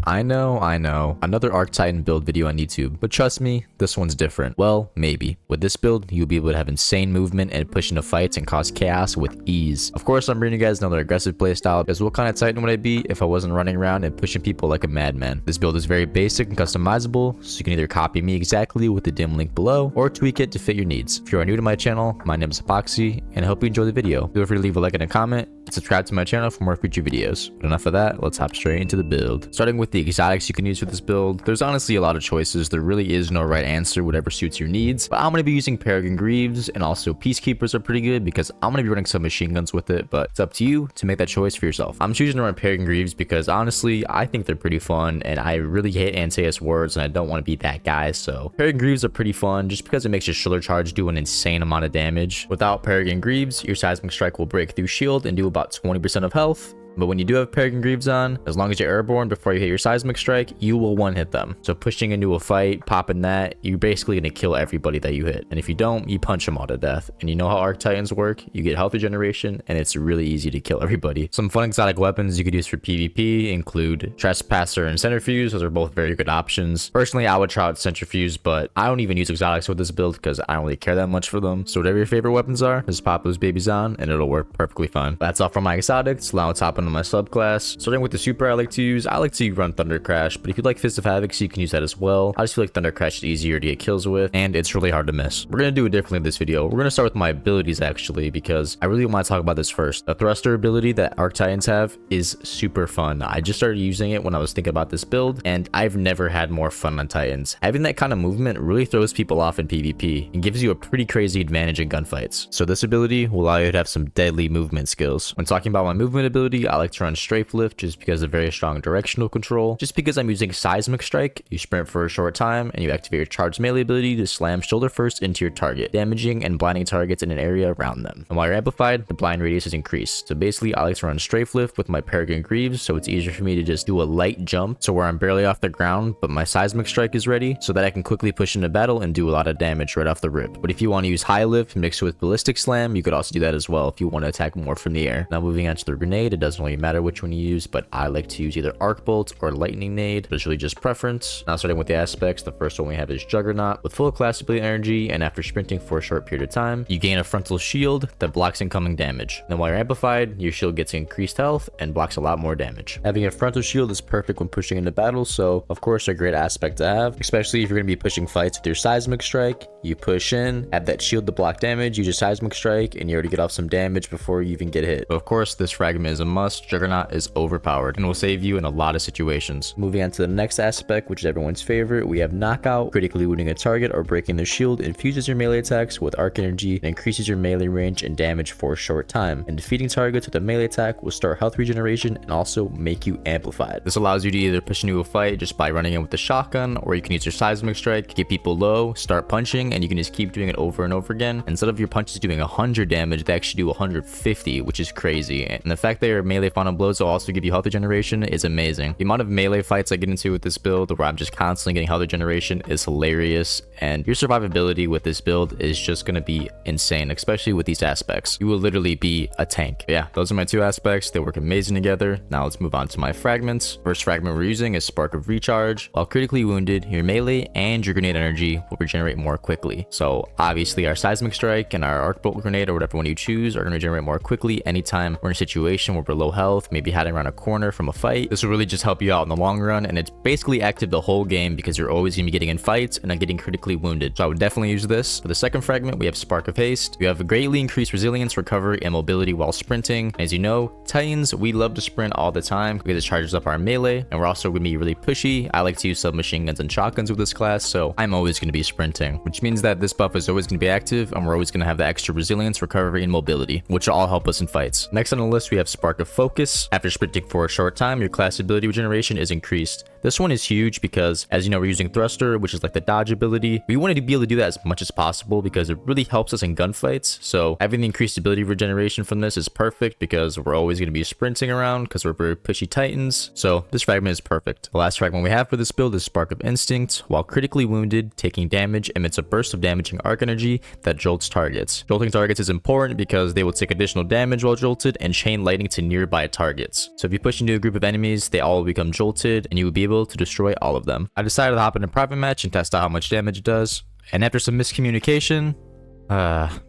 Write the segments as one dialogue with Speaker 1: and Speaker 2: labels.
Speaker 1: I know. Another Arc Titan build video on YouTube, but trust me, this one's different. Well, maybe. With this build, you'll be able to have insane movement and push into fights and cause chaos with ease. Of course, I'm bringing you guys another aggressive playstyle, because what kind of Titan would I be if I wasn't running around and pushing people like a madman? This build is very basic and customizable, so you can either copy me exactly with the dim link below, or tweak it to fit your needs. If you are new to my channel, my name is Apoxy, and I hope you enjoy the video. Feel free to leave a like and a comment, and subscribe to my channel for more future videos. But enough of that, let's hop straight into the build. Starting with the exotics you can use for this build, there's honestly a lot of choices. There really is no right answer, whatever suits your needs. But I'm going to be using Peregrine Greaves, and also Peacekeepers are pretty good because I'm going to be running some machine guns with it, but it's up to you to make that choice for yourself. I'm choosing to run Peregrine Greaves because honestly, I think they're pretty fun, and I really hate Antaeus wards, and I don't want to be that guy, so Peregrine Greaves are pretty fun just because it makes your Shoulder Charge do an insane amount of damage. Without Peregrine Greaves, your Seismic Strike will break through shield and do about 20% of health. But when you do have Peregrine Greaves on, as long as you're airborne before you hit your Seismic Strike, you will one-hit them. So pushing into a fight, popping that, you're basically going to kill everybody that you hit. And if you don't, you punch them all to death. And you know how Arc Titans work, you get health regeneration, and it's really easy to kill everybody. Some fun exotic weapons you could use for PvP include Trespasser and Centrifuge. Those are both very good options. Personally, I would try out Centrifuge, but I don't even use exotics with this build because I don't really care that much for them. So whatever your favorite weapons are, just pop those babies on, and it'll work perfectly fine. That's all from my exotics. Now let's hop into my subclass. Starting with the super I like to use run Thunder Crash, but if you like Fist of Havoc, you can use that as well. I just feel like Thunder Crash is easier to get kills with, and it's really hard to miss. We're going to do it differently in this video. We're going to start with my abilities actually, because I really want to talk about this first. The Thruster ability that Arc Titans have is super fun. I just started using it when I was thinking about this build, and I've never had more fun on Titans. Having that kind of movement really throws people off in PvP and gives you a pretty crazy advantage in gunfights. So this ability will allow you to have some deadly movement skills. When talking about my movement ability, I like to run Strafe Lift just because of very strong directional control. Just because I'm using Seismic Strike, you sprint for a short time and you activate your charged melee ability to slam shoulder first into your target, damaging and blinding targets in an area around them. And while you're amplified, the blind radius is increased. So basically, I like to run Strafe Lift with my Peregrine Greaves, so it's easier for me to just do a light jump, so where I'm barely off the ground, but my Seismic Strike is ready, so that I can quickly push into battle and do a lot of damage right off the rip. But if you want to use High Lift mixed with Ballistic Slam, you could also do that as well if you want to attack more from the air. Now moving on to the grenade, it doesn't really matter which one you use, but I like to use either Arc Bolt or Lightning Nade, but it's really just preference. Now starting with the aspects, the first one we have is Juggernaut with full class ability energy, and after sprinting for a short period of time, you gain a frontal shield that blocks incoming damage. Then while you're amplified, your shield gets increased health and blocks a lot more damage. Having a frontal shield is perfect when pushing into battle, so of course a great aspect to have, especially if you're going to be pushing fights with your Seismic Strike. You push in, have that shield to block damage, use your Seismic Strike, and you already get off some damage before you even get hit. But of course, this fragment is a must. Juggernaut is overpowered and will save you in a lot of situations. Moving on to the next aspect, which is everyone's favorite, we have Knockout. Critically wounding a target or breaking their shield infuses your melee attacks with arc energy and increases your melee range and damage for a short time. And defeating targets with a melee attack will start health regeneration and also make you amplified. This allows you to either push into a fight just by running in with the shotgun, or you can use your Seismic Strike, get people low, start punching, and you can just keep doing it over and over again. Instead of your punches doing 100 damage, they actually do 150, which is crazy. And the fact that your melee final blows will also give you health regeneration is amazing. The amount of melee fights I get into with this build where I'm just constantly getting health regeneration is hilarious, and your survivability with this build is just going to be insane, especially with these aspects. You will literally be a tank. But yeah, those are my two aspects. They work amazing together. Now let's move on to my fragments. First fragment we're using is Spark of Recharge. While critically wounded, your melee and your grenade energy will regenerate more quickly. So obviously our Seismic Strike and our Arc Bolt grenade, or whatever one you choose, are going to regenerate more quickly anytime we're in a situation where we're low health, maybe hiding around a corner from a fight. This will really just help you out in the long run, and it's basically active the whole game because you're always going to be getting in fights and not getting critically wounded. So I would definitely use this. For the second fragment, we have Spark of Haste. You have a greatly increased resilience, recovery, and mobility while sprinting. As you know, Titans, we love to sprint all the time because it charges up our melee, and we're also going to be really pushy. I like to use submachine guns and shotguns with this class, so I'm always going to be sprinting, which means that this buff is always going to be active, and we're always going to have the extra resilience, recovery, and mobility, which will all help us in fights. Next on the list, we have Spark of Focus. After sprinting for a short time, your class ability regeneration is increased. This one is huge because, as you know, we're using Thruster, which is like the dodge ability. We wanted to be able to do that as much as possible because it really helps us in gunfights. So having the increased ability regeneration from this is perfect because we're always going to be sprinting around because we're very pushy Titans. So this fragment is perfect. The last fragment we have for this build is Spark of Instinct. While critically wounded, taking damage emits a burst of damaging arc energy that jolts targets. Jolting targets is important because they will take additional damage while jolted, and chain lightning to near nearby targets. So if you push into a group of enemies, they all will become jolted and you will be able to destroy all of them. I decided to hop in a private match and test out how much damage it does. And after some miscommunication,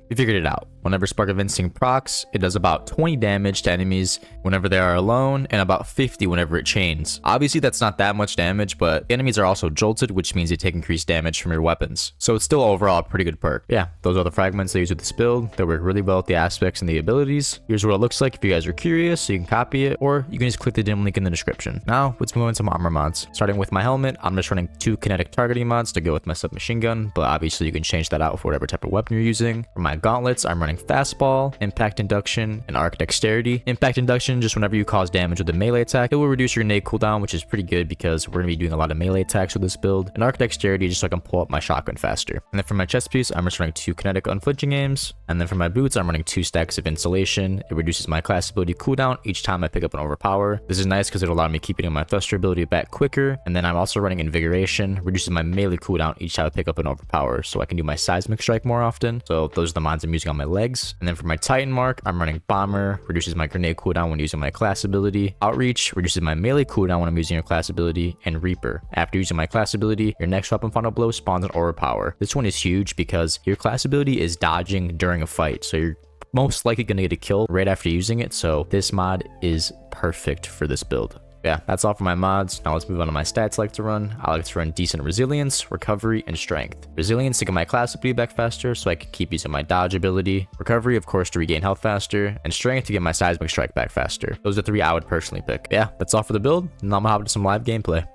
Speaker 1: we figured it out. Whenever Spark of Instinct procs, it does about 20 damage to enemies whenever they are alone, and about 50 whenever it chains. Obviously, that's not that much damage, but enemies are also jolted, which means they take increased damage from your weapons. So it's still overall a pretty good perk. Yeah, those are the fragments I use with this build. They work really well with the aspects and the abilities. Here's what it looks like if you guys are curious, so you can copy it, or you can just click the dim link in the description. Now, let's move on to some armor mods. Starting with my helmet, I'm just running 2 kinetic targeting mods to go with my submachine gun, but obviously you can change that out for whatever type of weapon you're using. For my gauntlets, I'm running fastball, impact induction, and arc dexterity. Impact induction, just whenever you cause damage with a melee attack, it will reduce your grenade cooldown, which is pretty good because we're going to be doing a lot of melee attacks with this build. And arc dexterity, just so I can pull up my shotgun faster. And then for my chest piece, I'm just running 2 kinetic unflinching aims. And then for my boots, I'm running 2 stacks of insulation. It reduces my class ability cooldown each time I pick up an overpower. This is nice because it'll allow me keeping my thruster ability back quicker. And then I'm also running invigoration, reduces my melee cooldown each time I pick up an overpower, so I can do my seismic strike more often. So those are the mods I'm using on my legs. And then for my Titan mark, I'm running bomber, reduces my grenade cooldown when using my class ability. Outreach reduces my melee cooldown when I'm using your class ability. And reaper, after using my class ability, your next weapon final blow spawns an overpower. This one is huge because your class ability is dodging during a fight, so you're most likely going to get a kill right after using it. So this mod is perfect for this build. Yeah, that's all for my mods. Now let's move on to my stats I like to run. I like to run decent resilience, recovery, and strength. Resilience to get my class ability back faster so I can keep using my dodge ability. Recovery, of course, to regain health faster. And strength to get my seismic strike back faster. Those are 3 I would personally pick. Yeah, that's all for the build. Now I'm gonna hop into some live gameplay.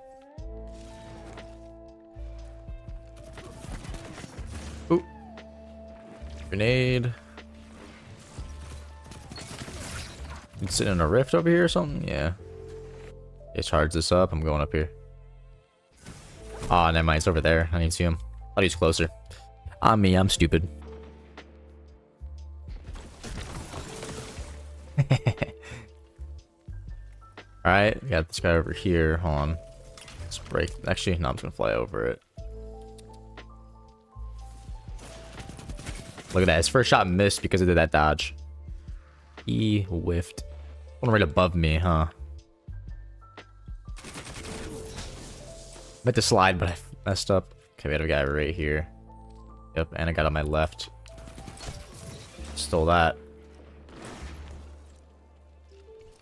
Speaker 1: Ooh. Grenade. You sitting in a rift over here or something? Yeah. It charge this up. I'm going up here. Oh, never mind. It's over there. I need to see him. Thought he was closer. I'm me. I'm stupid. Alright. We got this guy over here. Hold on. Let's break. Actually, no, I'm just going to fly over it. Look at that. His first shot missed because it did that dodge. He whiffed. One right above me, huh? Meant to slide, but I messed up. Okay, we got a guy right here. Yep, and I got on my left. Stole that.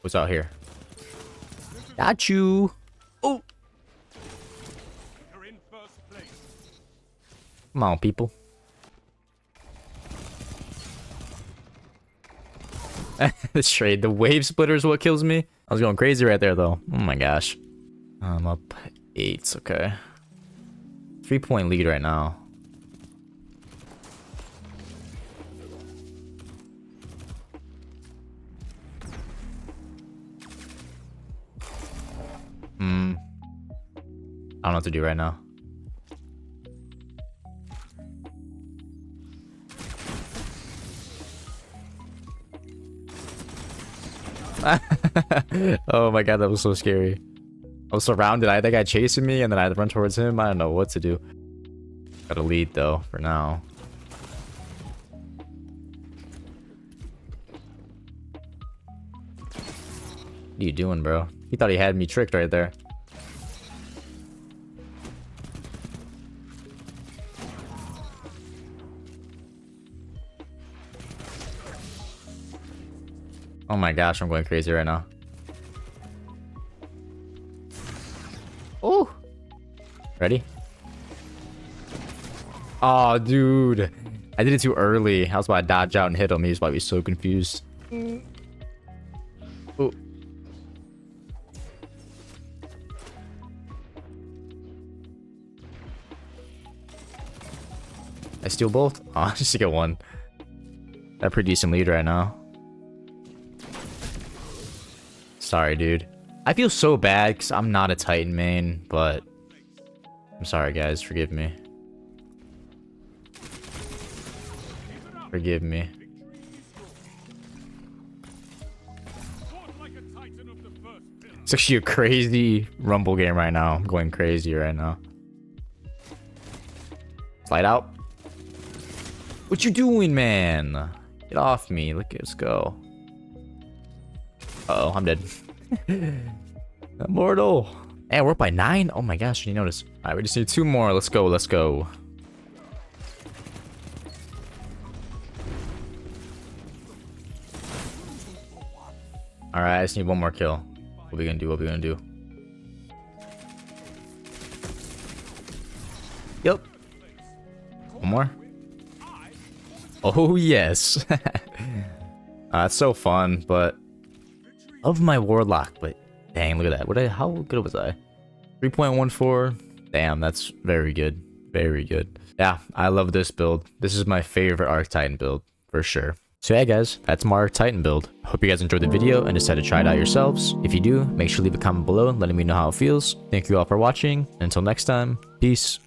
Speaker 1: What's out here? Got you. Oh. Come on, people. This trade, the wave splitter is what kills me. I was going crazy right there, though. Oh my gosh. I'm up 8. Okay. 3-point lead right now. I don't know what to do right now. Oh my god, that was so scary. I was surrounded. I had that guy chasing me, and then I had to run towards him. I don't know what to do. Got a lead, though, for now. What are you doing, bro? He thought he had me tricked right there. Oh my gosh, I'm going crazy right now. Oh! Ready? Oh, dude. I did it too early. I was about to dodge out and hit him. He was about to be so confused. Oh. I steal both? Oh, just to get one. Got a pretty decent lead right now. Sorry, dude. I feel so bad because I'm not a Titan main, but I'm sorry, guys. Forgive me. Forgive me. It's actually a crazy rumble game right now. I'm going crazy right now. Slide out. What you doing, man? Get off me. Let's go. Uh-oh, I'm dead. Immortal. Hey, we're up by 9. Oh my gosh, you notice? All right, we just need 2 more. Let's go. Let's go. All right, I just need 1 more kill. What are we gonna do? What are we gonna do? Yep. 1 more. Oh yes. It's so fun, but love my warlock. But dang, look at that. How good was I? 3.14. Damn, that's very good. Very good. Yeah, I love this build. This is my favorite Arc Titan build for sure. So yeah guys, that's my Arc Titan build. Hope you guys enjoyed the video and decided to try it out yourselves. If you do, make sure to leave a comment below letting me know how it feels. Thank you all for watching. Until next time, peace.